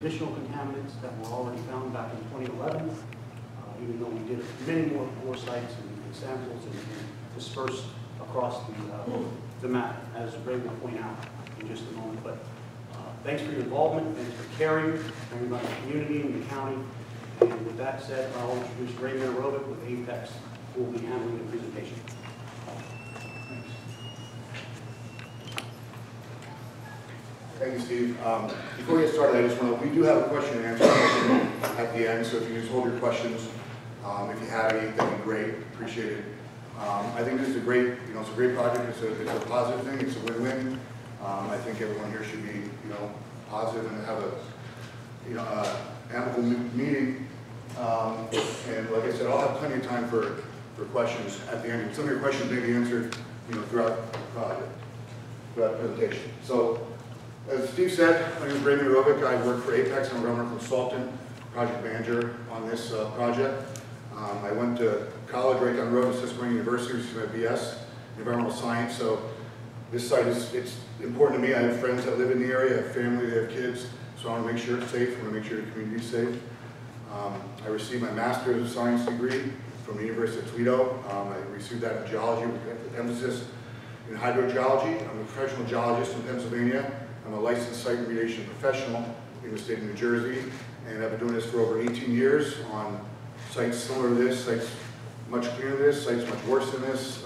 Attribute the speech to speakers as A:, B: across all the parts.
A: additional contaminants that were already found back in 2011, even though we did many more sites and samples and dispersed across the map, as Ray will point out in just a moment. But thanks for your involvement, thanks for caring, caring about the community and the county. And with that said, I'll introduce Ray Mirovic with Apex, who will be handling the presentation.
B: Thank you, Steve. Before we get started, I just want to, we do have a question and answer session at the end, so if you just hold your questions, if you have any, that'd be great, appreciate it. I think this is a great, it's a great project, it's a positive thing, it's a win-win. I think everyone here should be, positive and have a, amicable meeting. And like I said, I'll have plenty of time for questions at the end. Some of your questions may be answered, throughout the project, throughout the presentation. So, as Steve said, my name is Ray Mirovic. I work for Apex. I'm a government consultant, project manager on this project. I went to college right down the road at Sunbury American, received my BS in environmental science. So this site it's important to me. I have friends that live in the area, I have family, they have kids. So I want to make sure it's safe. I want to make sure the community is safe. I received my master's of science degree from the University of Toledo. I received that in geology with emphasis in hydrogeology. I'm a professional geologist in Pennsylvania. I'm a licensed site remediation professional in the state of New Jersey, and I've been doing this for over 18 years on sites similar to this, sites much cleaner than this, sites much worse than this.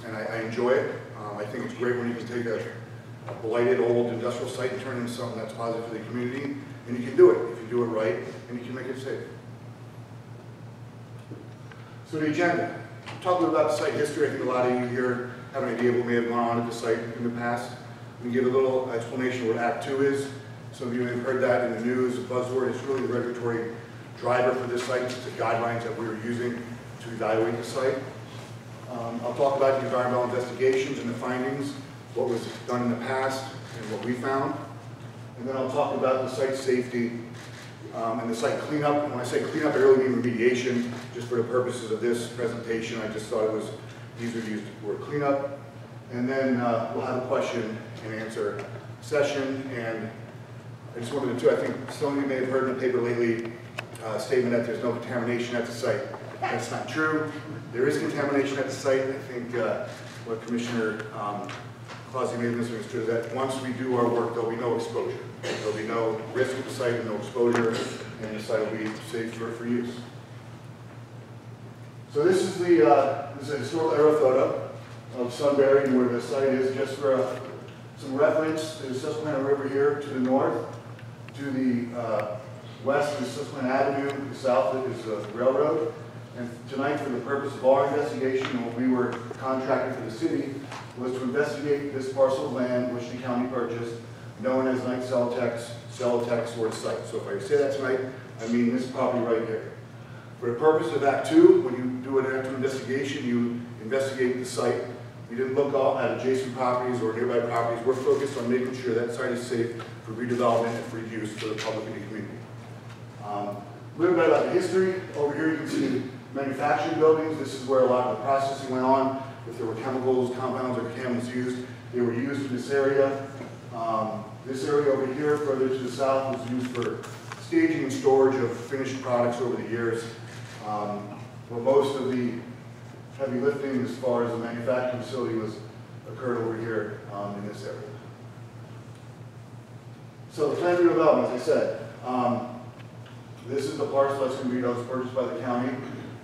B: And I enjoy it. I think it's great when you can take a blighted old industrial site and turn it into something that's positive for the community, and you can do it if you do it right, and you can make it safe. So the agenda. Talk a little about the site history. I think a lot of you here have an idea of what may have gone on at the site in the past. We give a little explanation of what Act 2 is. Some of you may have heard that in the news, a buzzword. It's really the regulatory driver for this site. It's the guidelines that we were using to evaluate the site. I'll talk about the environmental investigations and the findings, what was done in the past and what we found. And then I'll talk about the site safety and the site cleanup. And when I say cleanup, I really mean remediation. Just for the purposes of this presentation, I just thought it was easier to use the word cleanup. And then we'll have a question and answer session. And I just wanted to, I think some of you may have heard in the paper lately a statement that there's no contamination at the site. That's not true. There is contamination at the site. I think what Commissioner Clausy made misunderstood is that once we do our work, there'll be no exposure. There'll be no risk at the site and no exposure, and the site will be safe for use. So this is a historical aerial photo of Sunbury and where the site is, just for some reference. There's Susquehanna River here to the north. To the west is Susquehanna Avenue. To the south is the railroad. And tonight, for the purpose of our investigation, what we were contracted for the city was to investigate this parcel of land which the county purchased, known as Knight-Celotex or site. So if I say that tonight, I mean this property right here. For the purpose of Act 2, when you do an Act 2 investigation, you investigate the site. We didn't look at adjacent properties or nearby properties. We're focused on making sure that site is safe for redevelopment and for use for the public and the community. A little bit about the history. Over here you can see the manufacturing buildings. This is where a lot of the processing went on. If there were chemicals, compounds, or contaminants used, they were used in this area. This area over here, further to the south, was used for staging and storage of finished products over the years. But most of the heavy lifting as far as the manufacturing facility occurred over here in this area. So the plan for development, as I said, this is the parcel that's going to be purchased by the county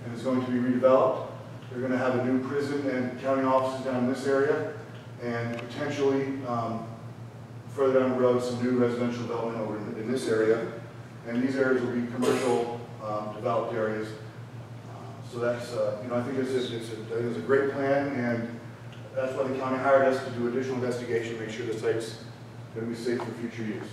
B: and is going to be redeveloped. They're going to have a new prison and county offices down in this area, and potentially further down the road some new residential development over in this area. And these areas will be commercial developed areas. So that's, I think it's a great plan, and that's why the county hired us to do additional investigation, make sure the site's going to be safe for future use.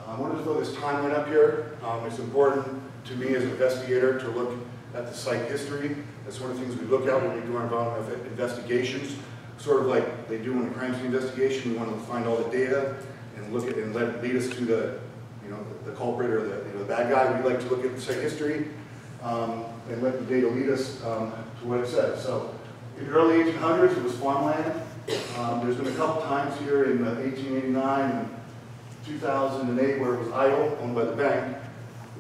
B: I wanted to throw this timeline up here. It's important to me as an investigator to look at the site history. That's one of the things we look at when we do our environmental investigations. Sort of like they do in a crime scene investigation, we want to find all the data and look at and let it lead us to the culprit or the bad guy. We like to look at the site history and let the data lead us to what it says. So in the early 1800s, it was farmland. There's been a couple times here in 1889 and 2008 where it was idle, owned by the bank.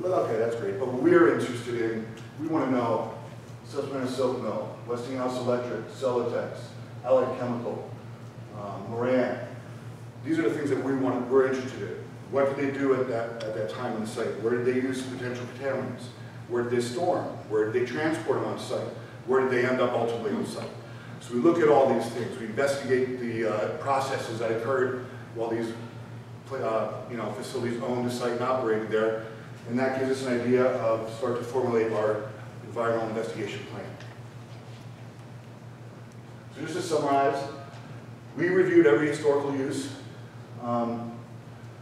B: Well, okay, that's great, but what we're interested in, we want to know Susquehanna Silk Mill, Westinghouse Electric, Celotex, Allied Chemical, Moran. These are the things that we're interested in. What did they do at that time on the site? Where did they use potential contaminants? Where did they store them? Where did they transport them on site? Where did they end up ultimately on site? So we look at all these things. We investigate the processes that occurred while these facilities owned the site and operated there, and that gives us an idea of start to formulate our environmental investigation plan. So just to summarize, we reviewed every historical use.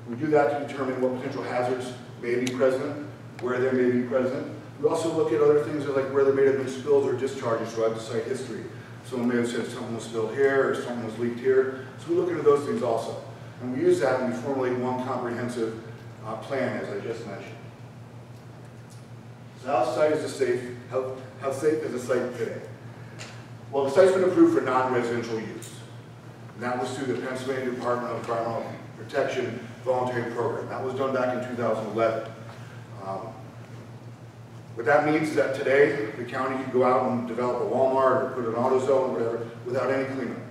B: We do that to determine what potential hazards may be present, where they may be present. We also look at other things like where there may have been spills or discharges throughout the site history. Someone may have said something was spilled here or something was leaked here. So we look into those things also. And we use that when we formulate one comprehensive plan, as I just mentioned. So how safe is the site today? Well, the site's been approved for non-residential use. And that was through the Pennsylvania Department of Environmental Protection voluntary program. That was done back in 2011. What that means is that today, the county could go out and develop a Walmart or put an AutoZone or whatever without any cleanup.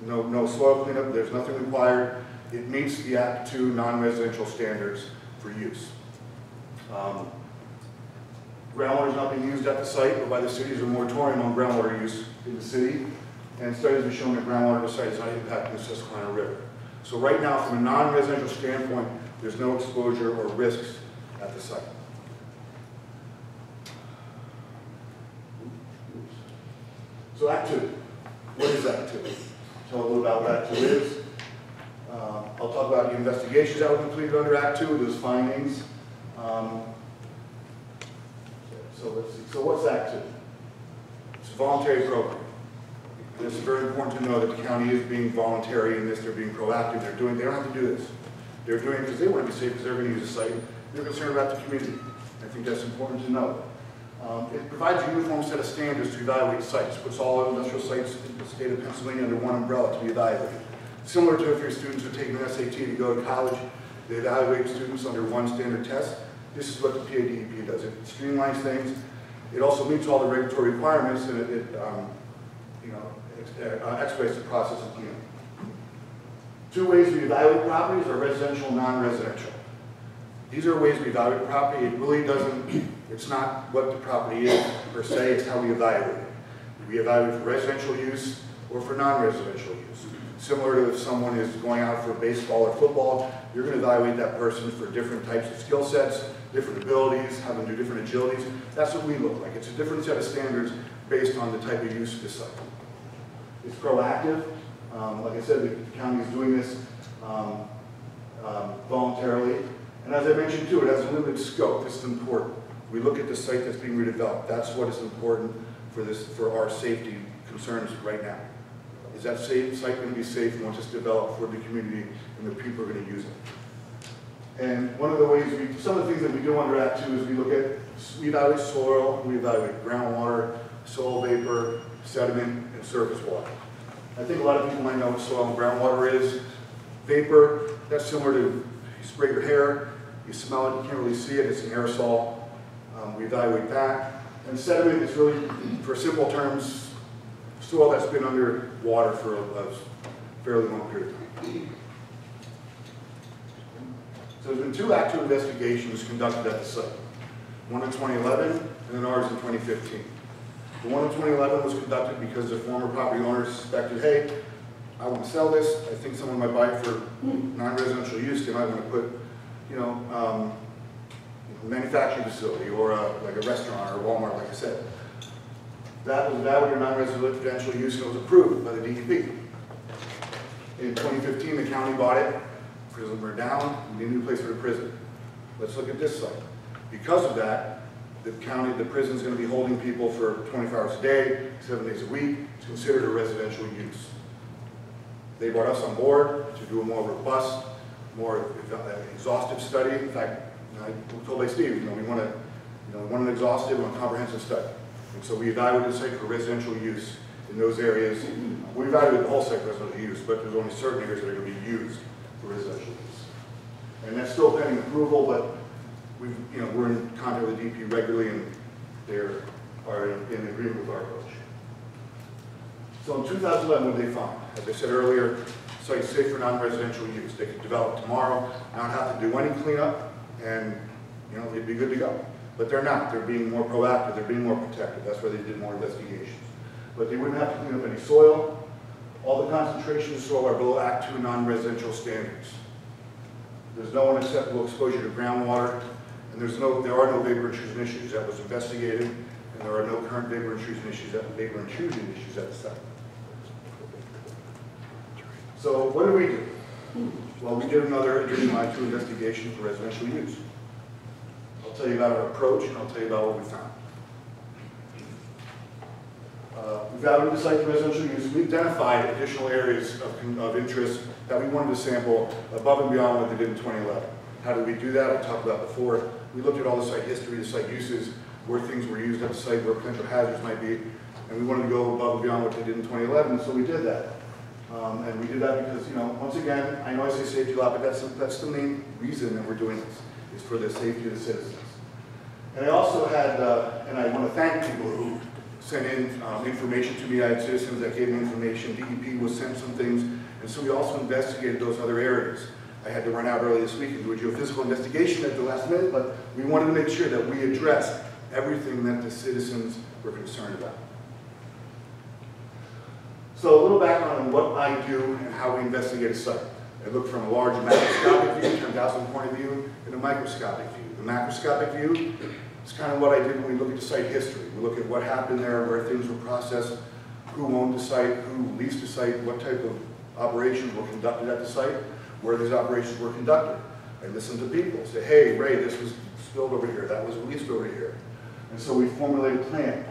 B: No soil cleanup, there's nothing required. It meets the Act 2 non-residential standards for use. Groundwater is not being used at the site, but by the city, there's a moratorium on groundwater use in the city. And studies have shown that groundwater at the site is not impacting the Susquehanna River. So right now, from a non-residential standpoint, there's no exposure or risks at the site. So Act 2. What is Act 2? Tell a little about what Act 2 is. I'll talk about the investigations that were completed under Act 2, those findings. So let's see. So what's Act 2? It's a voluntary program. And it's very important to know that the county is being voluntary in this. They're being proactive. They don't have to do this. They're doing it because they want to be safe, because they're going to use the site. They're concerned about the community. I think that's important to know. It provides a uniform set of standards to evaluate sites. Puts all industrial sites in the state of Pennsylvania under one umbrella to be evaluated. Similar to if your students are taking an SAT to go to college, they evaluate students under one standard test. This is what the PADEP does. It streamlines things. It also meets all the regulatory requirements, and it expedites the process of cleanup. Two ways we evaluate properties are residential and non-residential. These are ways we evaluate property. It really doesn't, it's not what the property is per se, it's how we evaluate it. We evaluate for residential use or for non-residential use. Similar to if someone is going out for baseball or football, you're going to evaluate that person for different types of skill sets, different abilities, have them do different agilities. That's what we look like. It's a different set of standards based on the type of use of the site. It's proactive. Like I said, the county is doing this voluntarily. And as I mentioned too, it has a limited scope. This is important. We look at the site that's being redeveloped. That's what is important for our safety concerns right now. Is that site going to be safe once it's developed for the community and the people are going to use it? And one of the ways some of the things that we do under Act 2 is we evaluate soil, we evaluate groundwater, soil vapor, sediment, and surface water. I think a lot of people might know what soil and groundwater is. Vapor, that's similar to you spray your hair, you smell it, you can't really see it, it's an aerosol. We evaluate that. And sediment is really, for simple terms, soil that's been under water for a fairly long period of time. So there's been two Act 2 investigations conducted at the site. One in 2011 and then ours in 2015. The one in 2011 was conducted because the former property owner suspected, hey, I want to sell this. I think someone might buy it for non-residential use. They might want to put, a manufacturing facility or like a restaurant or a Walmart, like I said. That was evaluated non-residential use and it was approved by the DEP. In 2015, the county bought it. Prison burned down. We need a new place for the prison. Let's look at this site. Because of that, the prison is going to be holding people for 24 hours a day, 7 days a week. It's considered a residential use. They brought us on board to do a more robust, more exhaustive study. In fact, I was told by Steve, we want an exhaustive and comprehensive study. And so we evaluated the site for residential use in those areas. We evaluated the whole site for residential use, but there's only certain areas that are going to be used for residential use. And that's still pending approval, but we're in contact with the DP regularly, and they are in agreement with our approach. So in 2011, what did they find? As I said earlier, site safe for non-residential use. They could develop tomorrow, not have to do any cleanup, and they'd be good to go. But they're not. They're being more proactive. They're being more protective. That's why they did more investigations. But they wouldn't have to clean up any soil. All the concentrations of soil are below Act 2 non-residential standards. There's no unacceptable exposure to groundwater, and there are no vapor intrusion issues. That was investigated, and there are no current vapor intrusion issues at the site. So what did we do? Well, we did another Dreamline 2 investigation for residential use. I'll tell you about our approach, and I'll tell you about what we found. We evaluated the site for residential use. We identified additional areas of interest that we wanted to sample above and beyond what they did in 2011. How did we do that? I talked about before. We looked at all the site history, the site uses, where things were used at the site, where potential hazards might be, and we wanted to go above and beyond what they did in 2011, so we did that. And we did that because, once again, I know I say safety a lot, but that's the main reason that we're doing this, is for the safety of the citizens. And I also had, and I want to thank people who sent in information to me. I had citizens that gave me information. DEP was sent some things, and so we also investigated those other areas. I had to run out early this week and do a geophysical investigation at the last minute, but we wanted to make sure that we addressed everything that the citizens were concerned about. So a little background on what I do and how we investigate a site. I look from a large macroscopic view, 10,000 point of view, and a microscopic view. The macroscopic view is kind of what I did when we look at the site history. We look at what happened there, where things were processed, who owned the site, who leased the site, what type of operations were conducted at the site, where these operations were conducted. I listen to people, say, hey, Ray, this was spilled over here, that was released over here. And so we formulate a plan.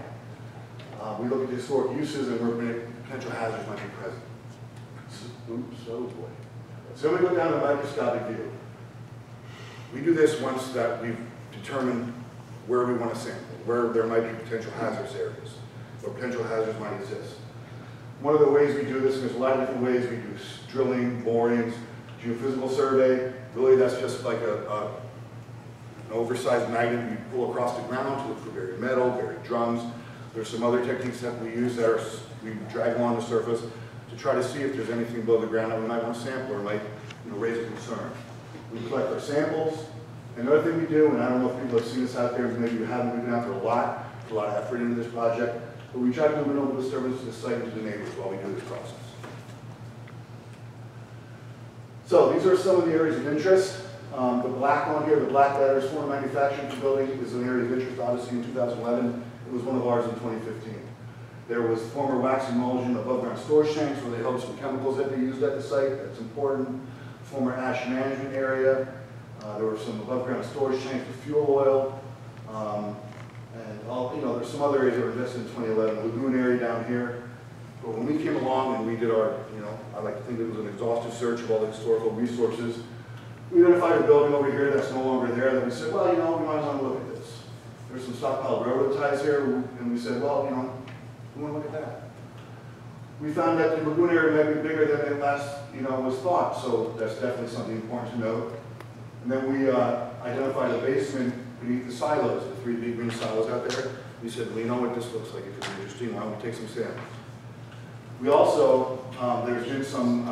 B: We look at the historic uses and where potential hazards might be present. Oops, oh boy. So then we go down to the microscopic view. We do this once that we've determined where we want to sample, where there might be potential hazardous areas, where potential hazards might exist. One of the ways we do this, and there's a lot of different ways, we do drilling, borings, geophysical survey. Really, that's just like an oversized magnet we pull across the ground to look for buried metal, buried drums. There's some other techniques that we use that we drag along the surface to try to see if there's anything below the ground that we might want to sample or might raise a concern. We collect our samples. Another thing we do, and I don't know if people have seen this out there, maybe you haven't, we've been out there a lot, put a lot of effort into this project, but we try to do minimal disturbance to the site and to the neighbors while we do this process. So these are some of the areas of interest. The black one here, the black letters, former manufacturing building is an area of interest, obviously in 2011. It was one of ours in 2015. There was former wax emulsion above ground storage tanks where they held some chemicals that they used at the site. That's important. Former ash management area. There were some above ground storage tanks with fuel oil. And there's some other areas that were invested in 2011. Lagoon area down here. But when we came along and we did our, I like to think it was an exhaustive search of all the historical resources, we identified a building over here that's no longer there. Then we said, well, we might as well look at this. There's some stockpile railroad ties here, and we said, well, we want to look at that. We found that the lagoon area might be bigger than it last, was thought, so that's definitely something important to note. And then we identified a basement beneath the silos, the 3 big green silos out there. We said, we know what this looks like. It could be interesting. Why don't we take some samples? We also, there's been some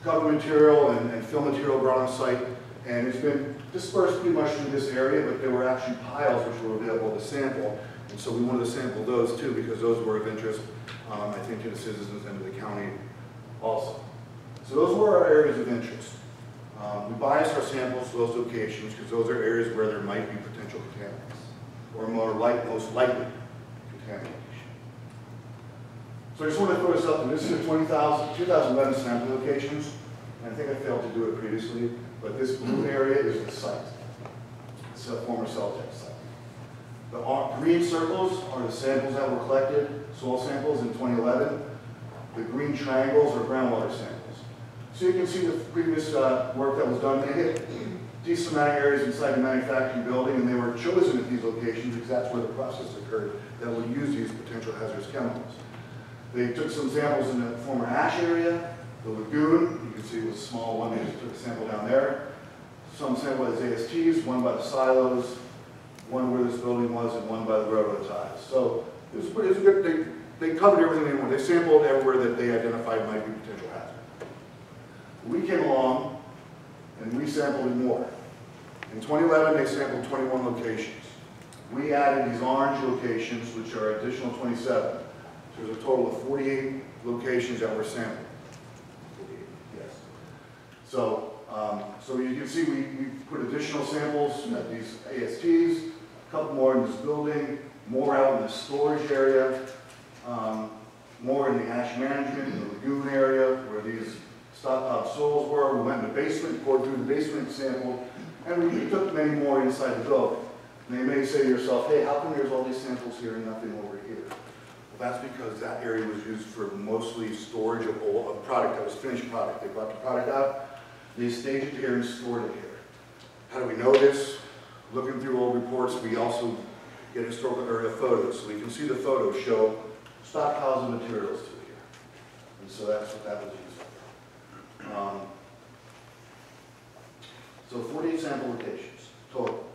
B: cover material and fill material brought on site, and it's been dispersed pretty much through this area, but there were actually piles which were available to sample. And so we wanted to sample those too, because those were of interest, I think, to the citizens and to the county also. So those were our areas of interest. We bias our samples to those locations because those are areas where there might be potential contaminants, or most likely contamination. So I just want to throw this up, and this is the 2011 sample locations, and I think I failed to do it previously, but this blue area is the site. It's a former Celotex site. The green circles are the samples that were collected, soil samples in 2011. The green triangles are groundwater samples. So you can see the previous work that was done. They hit decent amount of areas inside the manufacturing building, and they were chosen at these locations because that's where the process occurred that will use these potential hazardous chemicals. They took some samples in the former ash area, the lagoon. You can see it was a small one. They just took a sample down there. some sampled as ASTs, one by the silos, one where this building was, and one by the railroad ties. So it was good. They covered everything they wanted. They sampled everywhere that they identified might be potential hazard. We came along and we sampled more. In 2011, they sampled 21 locations. We added these orange locations, which are additional 27. So there's a total of 48 locations that were sampled. 48, yes. So, so you can see we put additional samples at these ASTs, a couple more in this building, more out in the storage area, more in the ash management, in the lagoon area where these stockpile soils were. We went in the basement, poured through the basement, sampled, and we took many more inside the building. And you may say to yourself, hey, how come there's all these samples here and nothing over here? Well, that's because that area was used for mostly storage of a product that was finished product. They brought the product out, they staged it here and stored it here. How do we know this? Looking through old reports, we also get historical area photos. So we can see the photos show stockpiles of materials through here. And so that's what that was used for. So 48 sample locations total.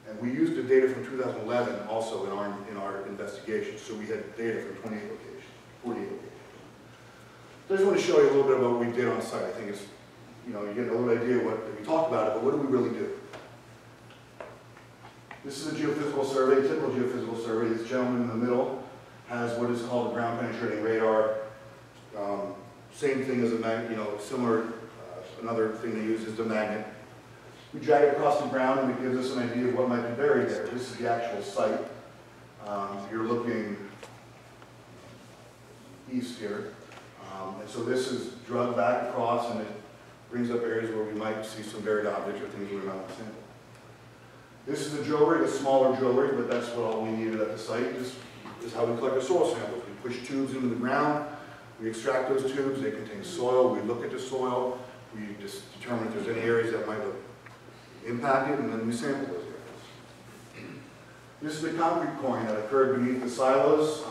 B: And we used the data from 2011 also in our investigation. So we had data from 48 locations. So I just want to show you a little bit about what we did on site. I think it's, you get a little idea what we talked about it, but what do we really do? This is a geophysical survey, a typical geophysical survey. This gentleman in the middle has what is called a ground penetrating radar. Same thing as a magnet, similar, another thing they use is the magnet. We drag it across the ground and it gives us an idea of what might be buried there. This is the actual site. You're looking east here. And so this is drugged back across and it brings up areas where we might see some buried objects or things we were not sampled. This is a drill rig, a smaller drill rig, but that's what all we needed at the site. This is how we collect the soil samples. We push tubes into the ground, we extract those tubes, they contain soil, we look at the soil, we just determine if there's any areas that might look impacted, and then we sample those areas. This is the concrete pouring that occurred beneath the silos.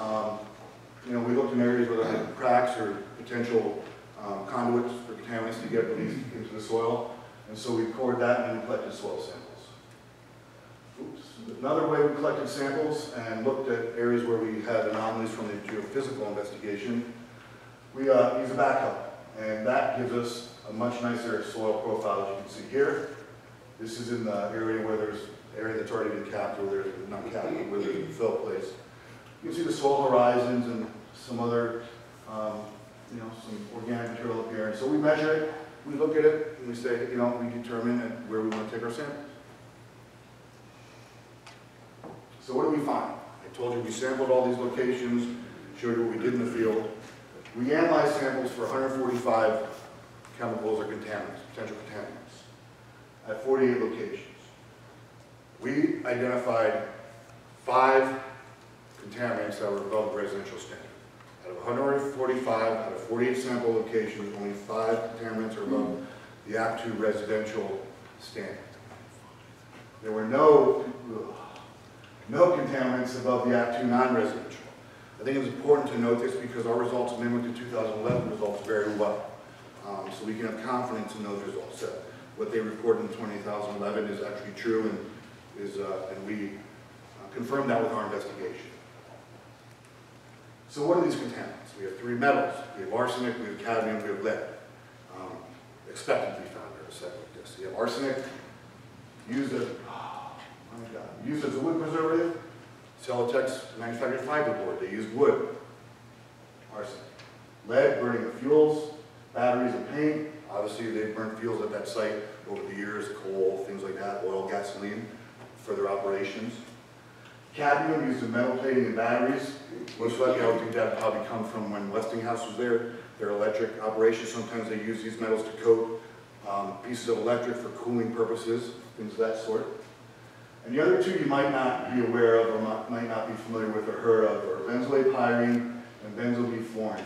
B: We looked in areas where there had cracks or potential conduits for contaminants to get released into the soil, and so we poured that and then we collected soil samples. Oops. Another way we collected samples and looked at areas where we had anomalies from the geophysical investigation, we use a backhoe, and that gives us a much nicer soil profile, as you can see here. This is in the area where there's area that's already been capped, or there's not capped, but where there's a fill place. You can see the soil horizons and some other, some organic material up here. And so we measure it, we look at it, and we say, we determine where we want to take our samples. So what do we find? I told you we sampled all these locations, showed you what we did in the field. We analyzed samples for 145 chemicals or contaminants, potential contaminants, at 48 locations. We identified 5 contaminants that were above the residential standard. Out of 145, out of 48 sample locations, only 5 contaminants are above the Act 2 residential standard. There were no contaminants above the Act 2 non-residential. I think it's important to note this because our results mimic the 2011 results very well. So we can have confidence in those results. So what they reported in 2011 is actually true, and we confirmed that with our investigation. So what are these contaminants? We have 3 metals. We have arsenic, we have cadmium, we have lead. Expected to be found in a site like this. You have arsenic, used as a wood preservative. Celotex manufactured fiberboard. They used wood. Arsenic. Lead, burning of fuels, batteries, and paint. Obviously, they burned fuels at that site over the years, coal, things like that, oil, gasoline, for their operations. Cadmium used in metal plating and batteries. Most likely, I would think that would probably come from when Westinghouse was there. Their electric operations, sometimes they use these metals to coat pieces of electric for cooling purposes, things of that sort. And the other 2 you might not be aware of or might not be familiar with or heard of are benzoate pyrene and benzobufluorine.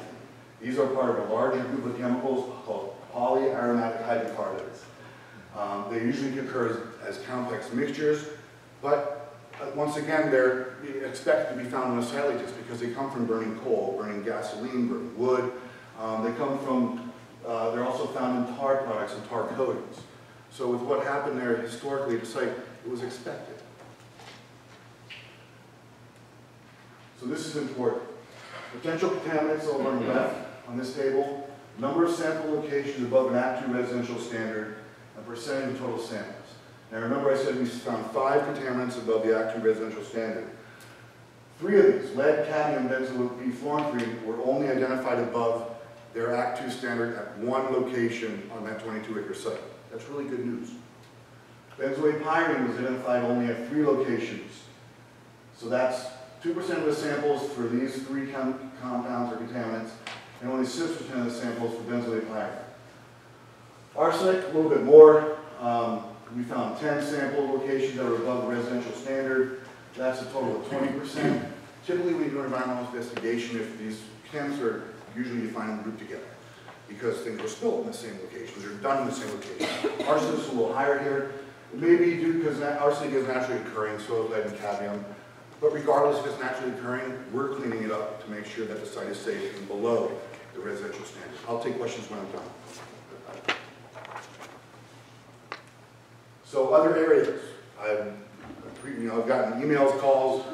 B: These are part of a larger group of chemicals called polyaromatic hydrocarbons. They usually occur as complex mixtures, but once again, they're expected to be found in a site like this because they come from burning coal, burning gasoline, burning wood. They're also found in tar products and tar coatings. So with what happened there historically at the site, it was expected. So this is important. Potential contaminants over on the left on this table, number of sample locations above an Act 2 residential standard, and percentage of total samples. Now remember I said we found 5 contaminants above the Act 2 residential standard. 3 of these, lead, cadmium, benzoyl, fluorine, were only identified above their Act 2 standard at 1 location on that 22-acre site. That's really good news. Benzoyl was identified only at 3 locations. So that's 2% of the samples for these 3 compounds or contaminants, and only 6% of the samples for benzoyl. Arsenic, a little bit more. We found 10 sample locations that were above the residential standard. That's a total of 20%. Typically, when you do an environmental investigation, if these chems are, usually you find them grouped together because things were spilled in the same locations or done in the same location. Arsenic is a little higher here. It may be due because arsenic is naturally occurring, so is lead and cadmium. But regardless if it's naturally occurring, we're cleaning it up to make sure that the site is safe and below the residential standards. I'll take questions when I'm done. So other areas, I've gotten emails, calls,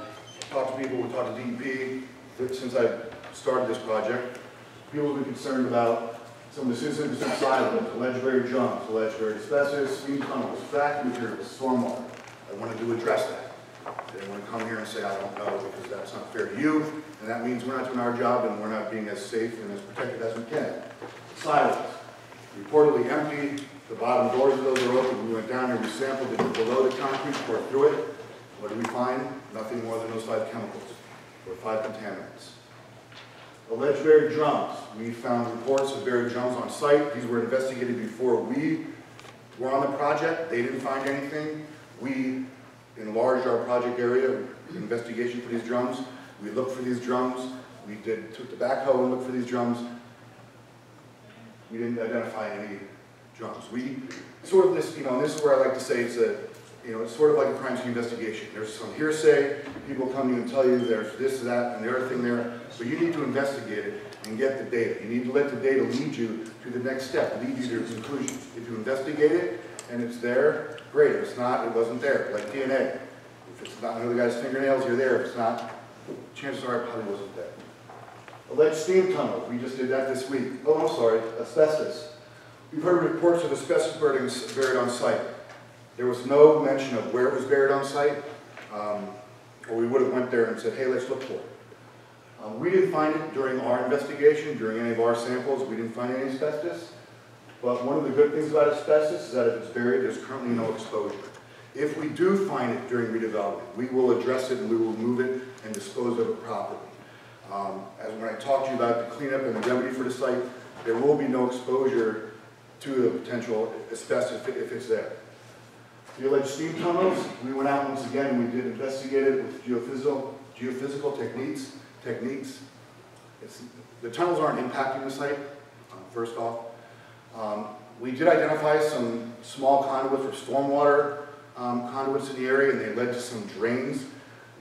B: talked to people, we talked to DEP since I started this project. People have been concerned about some of the citizens silos, alleged buried drums, alleged buried asbestos, steam tunnels, fracking materials, stormwater. I wanted to address that. They didn't want to come here and say, I don't know, because that's not fair to you, and that means we're not doing our job and we're not being as safe and as protected as we can. Silos, reportedly empty. The bottom doors of those are open. We went down here, we sampled it below the concrete, poured through it. What did we find? Nothing more than those 5 chemicals, or 5 contaminants. Alleged buried drums. We found reports of buried drums on site. These were investigated before we were on the project. They didn't find anything. We enlarged our project area, investigation for these drums. We looked for these drums. We took the backhoe and looked for these drums. We didn't identify any drums. We sort of this, this is where I like to say it's sort of like a crime scene investigation. There's some hearsay, people come to you and tell you there's this, that, and the other thing there, but you need to investigate it and get the data. You need to let the data lead you to the next step, lead you to conclusions. If you investigate it and it's there, great. If it's not, it wasn't there, like DNA. If it's not under the guy's fingernails, you're there. If it's not, chances are it probably wasn't there. Alleged steam tunnel, we just did that this week. Oh, I'm sorry, asbestos. We've heard reports of asbestos buried on site. There was no mention of where it was buried on site, or we would have went there and said, hey, let's look for it. We didn't find it during our investigation, during any of our samples. We didn't find any asbestos. But one of the good things about asbestos is that if it's buried, there's currently no exposure. If we do find it during redevelopment, we will address it and we will move it and dispose of it properly. As when I talked to you about the cleanup and the remedy for the site, there will be no exposure to the potential asbestos if it's there. The alleged steam tunnels, we went out once again and we did investigate it with geophysical techniques. The tunnels aren't impacting the site, first off. We did identify some small conduits or stormwater conduits in the area, and they led to some drains.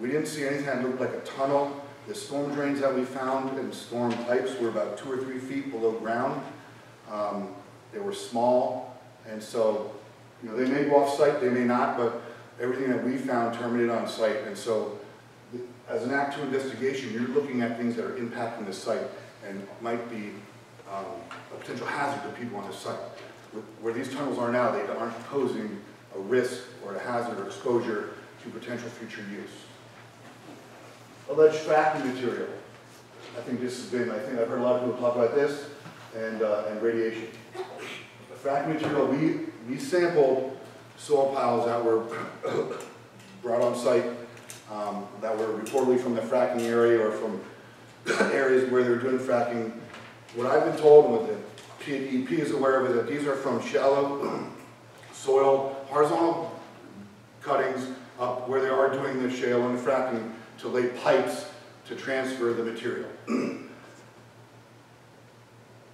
B: We didn't see anything that looked like a tunnel. The storm drains that we found and storm pipes were about 2 or 3 feet below ground. They were small, and so they may go off site, they may not, but everything that we found terminated on site. And so, as an Act 2 investigation, you're looking at things that are impacting the site and might be a potential hazard to people on the site. Where these tunnels are now, they aren't posing a risk or a hazard or exposure to potential future use. Alleged fracking material. I think I've heard a lot of people talk about this and radiation. The fracking material, we sampled soil piles that were brought on site that were reportedly from the fracking area or from areas where they're doing fracking. What I've been told, and what the DEP is aware of, is that these are from shallow soil, horizontal cuttings up where they are doing the shale and the fracking to lay pipes to transfer the material.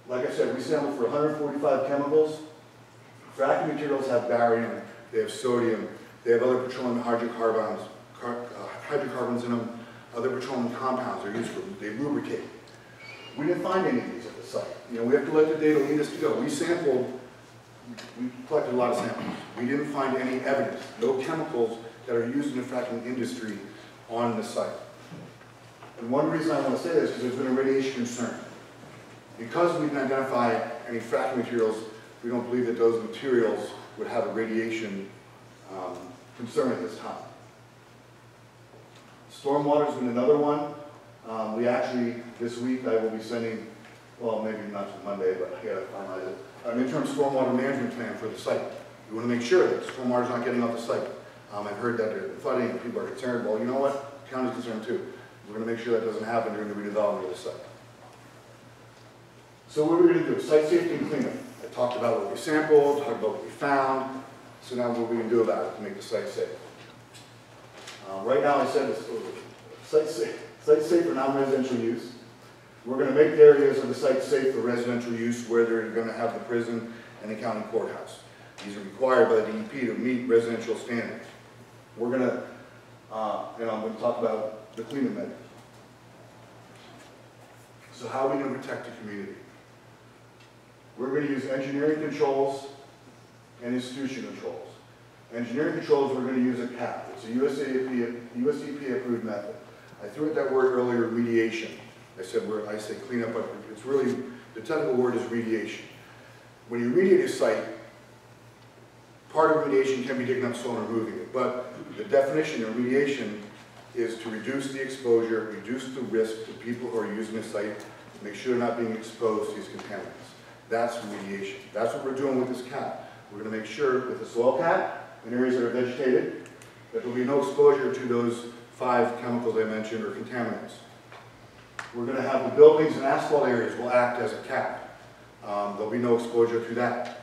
B: Like I said, we sampled for 145 chemicals. Fracking materials have barium, they have sodium, they have other petroleum hydrocarbons in them, other petroleum compounds are used for, they lubricate. We didn't find any of these at the site. We have to let the data lead us to go. We sampled we collected a lot of samples. We didn't find any evidence, no chemicals that are used in the fracking industry on the site. And one reason I want to say this is because there's been a radiation concern. Because we didn't identify any fracking materials, we don't believe that those materials would have a radiation concern at this time. Stormwater has been another one. We actually, this week, I will be sending, well, maybe not till Monday, but I gotta finalize it, an interim stormwater management plan for the site. We want to make sure that stormwater is not getting off the site. I've heard that there's flooding and people are concerned. Well, you know what? The county's concerned too. We're going to make sure that doesn't happen during the redevelopment of the site. So what are we going to do? Site safety and cleanup. I talked about what we sampled, talked about what we found. So now what are we going to do about it to make the site safe? Right now I said this, site safe for non-residential use. We're going to make the areas of the site safe for residential use where they're going to have the prison and the county courthouse. These are required by the DEP to meet residential standards. We're going to, and I'm going to talk about the cleanup measures. So how are we going to protect the community? We're going to use engineering controls and institution controls. Engineering controls, we're going to use a CAP. It's a USDP approved method. I threw out that word earlier, remediation. I say cleanup, but it's really, the technical word is remediation. When you remediate a site, part of remediation can be digging up soil and removing it, but the definition of remediation is to reduce the exposure, reduce the risk to people who are using the site, make sure they're not being exposed to these contaminants. That's remediation. That's what we're doing with this cap. We're going to make sure with the soil cap, in areas that are vegetated, that there will be no exposure to those 5 chemicals I mentioned or contaminants. We're going to have the buildings and asphalt areas will act as a cap. There'll be no exposure to that.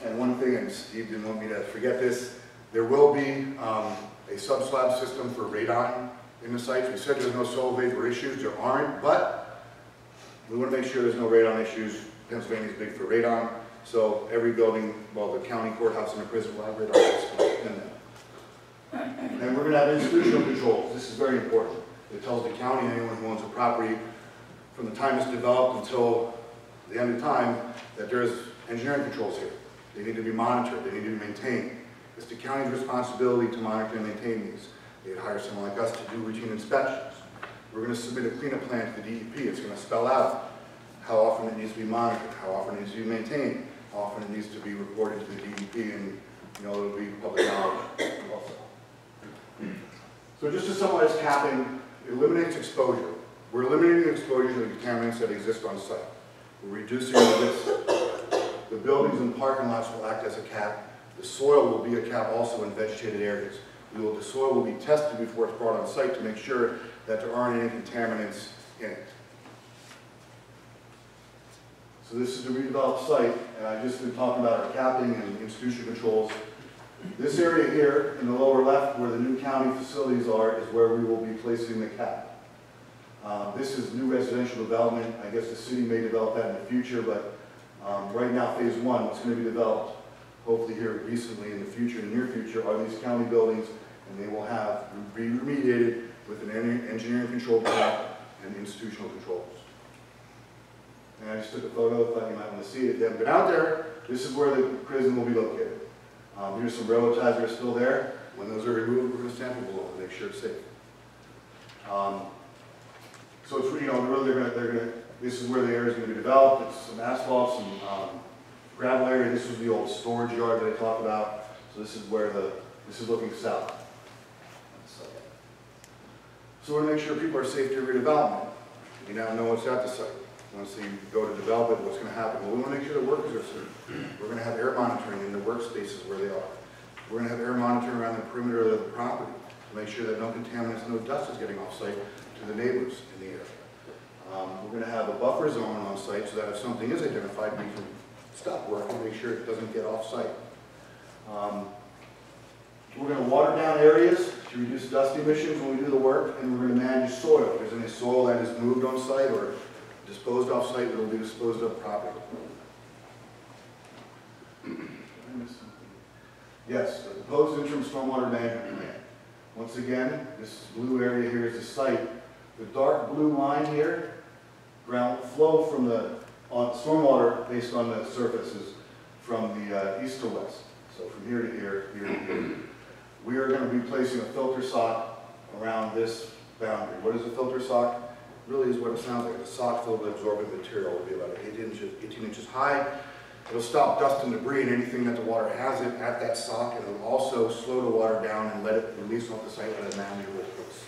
B: And one thing, and Steve didn't want me to forget this, there will be a sub-slab system for radon in the sites. We said there's no soil vapor issues, there aren't, but we want to make sure there's no radon issues. Pennsylvania's big for radon, so every building, well, the county courthouse and the prison will have radon systems in them. And we're going to have institutional controls. This is very important. It tells the county, anyone who owns a property, from the time it's developed until the end of time, that there's engineering controls here. They need to be monitored. They need to be maintained. It's the county's responsibility to monitor and maintain these. They'd hire someone like us to do routine inspections. We're going to submit a cleanup plan to the DEP. It's going to spell out how often it needs to be monitored, how often it needs to be maintained, how often it needs to be reported to the DEP, and it'll be public knowledge also. So just to summarize capping, it eliminates exposure. We're eliminating exposure to the contaminants that exist on site. We're reducing the risk. The buildings and parking lots will act as a cap. The soil will be a cap also in vegetated areas. The soil will be tested before it's brought on site to make sure that there aren't any contaminants in it. So this is the redeveloped site, and I've just been talking about our capping and institutional controls. This area here in the lower left where the new county facilities are is where we will be placing the cap. This is new residential development. I guess the city may develop that in the future, but right now phase 1, what's going to be developed, hopefully here recently in the future, in the near future, are these county buildings, and they will be remediated with an engineering control plan and institutional controls. And I just took a photo, thought you might want to see it. If you haven't been out there, this is where the prison will be located. Here's some railroad ties that are still there. When those are removed, we're going to sample below to make sure it's safe. So it's really, this is where the area is going to be developed. It's some asphalt, some gravel area. This was the old storage yard that I talked about. So this is where this is looking south. So we want to make sure people are safe during redevelopment. We now know what's at the site. Once you go to develop it, what's going to happen? Well, we want to make sure the workers are safe. We're going to have air monitoring in the workspaces where they are. We're going to have air monitoring around the perimeter of the property to make sure that no contaminants, no dust is getting off site to the neighbors in the area. We're going to have a buffer zone on site so that if something is identified, we can stop work and make sure it doesn't get off site. We're going to water down areas to reduce dust emissions when we do the work, and we're going to manage soil. If there's any soil that is moved on site or disposed off site, it will be disposed of properly. Yes, the proposed interim stormwater management plan. Once again, this blue area here is the site. The dark blue line here, ground flow from the stormwater based on the surfaces from the east to west. So from here to here, here to here. We are going to be placing a filter sock around this boundary. What is a filter sock? Really is what it sounds like. It's a sock filled with absorbent material. It'll be about 18 inches high. It'll stop dust and debris and anything that the water has it at that sock, and it'll also slow the water down and let it release off the site at a manageable pace.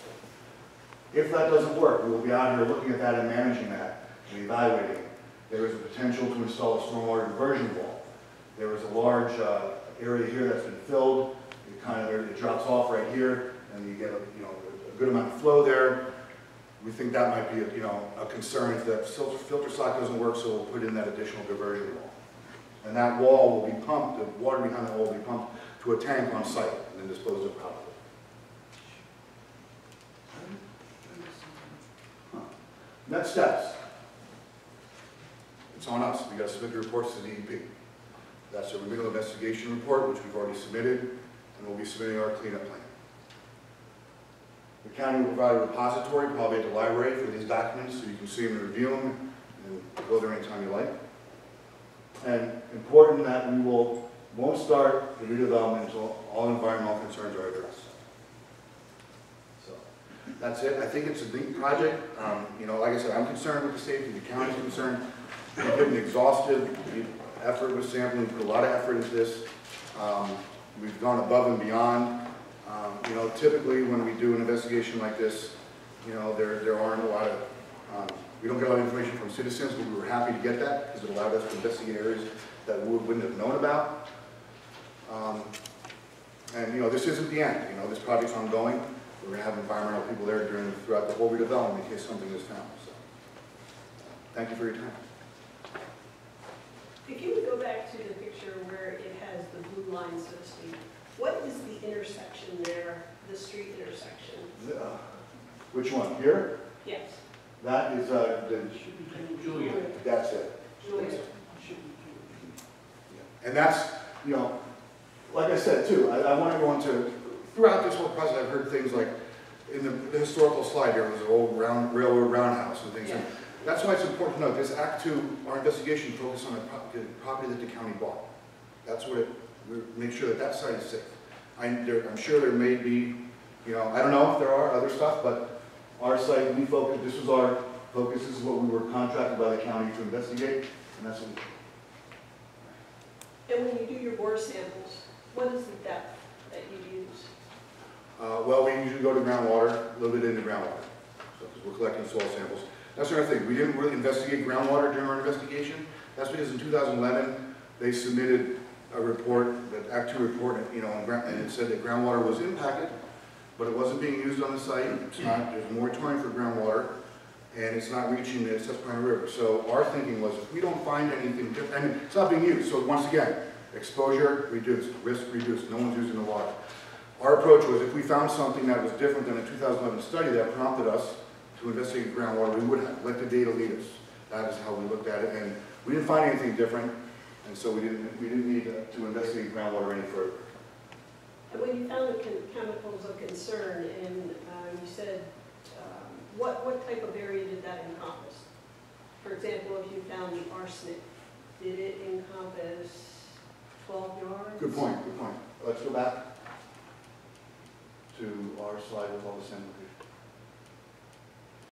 B: If that doesn't work, we will be out here looking at that and managing that and evaluating it. There is a potential to install a stormwater diversion wall. There is a large area here that's been filled. It drops off right here, and you get a good amount of flow there. We think that might be a concern if that filter sock doesn't work, so we'll put in that additional diversion wall. And that wall will be pumped, the water behind that wall will be pumped to a tank on site and then disposed of properly. Next steps. It's on us. We got to submit the reports to the DEP. That's a remedial investigation report, which we've already submitted, and we'll be submitting our cleanup plan. The county will provide a repository, probably at the library, for these documents, so you can see them and review them, and go there anytime you like. And important that we won't start the redevelopment until all environmental concerns are addressed. So that's it. I think it's a neat project. Like I said, I'm concerned with the safety. The county's concerned. We did an exhaustive effort with sampling. We put a lot of effort into this. We've gone above and beyond. Typically when we do an investigation like this, there aren't a lot of, we don't get a lot of information from citizens, but we were happy to get that because it allowed us to investigate areas that we wouldn't have known about. This isn't the end. This project's ongoing. We're going to have environmental people there throughout the whole redevelopment in case something is found. So, thank you for your time.
C: If you would go back to the picture where it has the blue line, so to speak, what is the intersection there, the street intersection?
B: Which one? Here?
C: Yes.
B: That is
A: Julia.
B: That's it.
C: Julia.
B: And that's, like I said too, I want to go into, throughout this whole process, I've heard things like, in the historical slide there was an old railroad roundhouse and things.
C: Yeah.
B: That's why it's important to note, this Act 2, our investigation focused on the property that the county bought. That's what we make sure that site is safe. I'm sure there may be, I don't know if there are other stuff, but our site, we focus, this was our focus, this is what we were contracted by the county to investigate, and that's what we
C: And when you do your bore samples, what is the depth that you use?
B: well, we usually go to groundwater, a little bit into groundwater, so because we're collecting soil samples. That's another thing. We didn't really investigate groundwater during our investigation. That's because in 2011, they submitted a report, that Act 2 report, and it said that groundwater was impacted, but it wasn't being used on the site. It's not, there's a moratorium for groundwater, and it's not reaching the Susquehanna River. So our thinking was, if we don't find anything different, and it's not being used, so once again, exposure reduced, risk reduced, no one's using the water. Our approach was, if we found something that was different than a 2011 study that prompted us to investigate groundwater, we would have let the data lead us. That is how we looked at it, and we didn't find anything different, and so we didn't need to investigate groundwater any further.
C: And when you found the chemicals of concern, and you said, what type of area did that encompass? For example, if you found the arsenic, did it encompass 12 yards?
B: Good point, good point. Let's go back to our slide with all the samples.